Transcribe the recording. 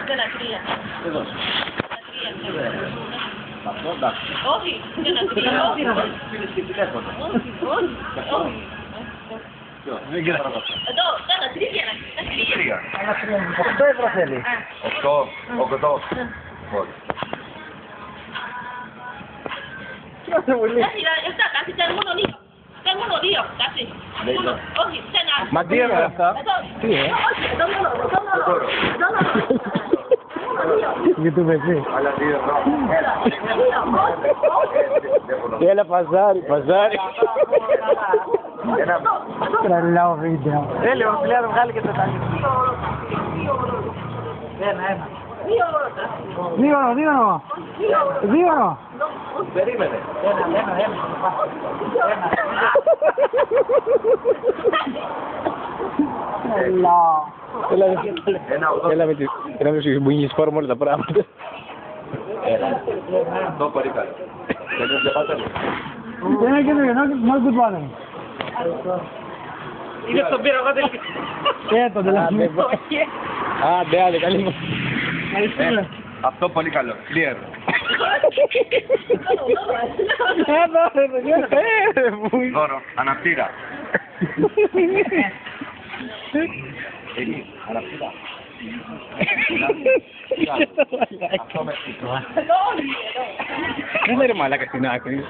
Δεν ακραία. Αυτό εντάξει. Όχι, δεν ακραία. Φίλες και τηλέφωνο. Όχι. Δεν ξέρω. Εδώ, τώρα, τρία. 8 ευρώ θέλει. 8. Όχι. Αυτά, κάτι, ήταν μόνο δύο. Ήταν μόνο δύο, κάτι. Όχι, δεν άλλο. Μα τι είναι αυτά? Τι είναι? Εδώ μόνο, Για το παιδί. Αλλά 2 ευρώ. Έλα παζάρι. Τρελάω βίντεο. Θέλει ο φίλε να βγάλει και το τάκι. Ένα. 2 Περίμενε. Έλα με τις μπουνιές πάρουμε όλα τα πράγματα. Αυτό πολύ καλό. Δεν είναι πλεπάτα. Ένα καινούριο, not good one. Είναι στον πύρο, εγώ δεν Το τελευταίο. Άντε, καλή. Αυτό πολύ καλό. Clear. Δώρο. Αναπτήρα. Εκεί. Αναπτήρα. Αυτό με Δεν είναι μαλάκα στην άκρη.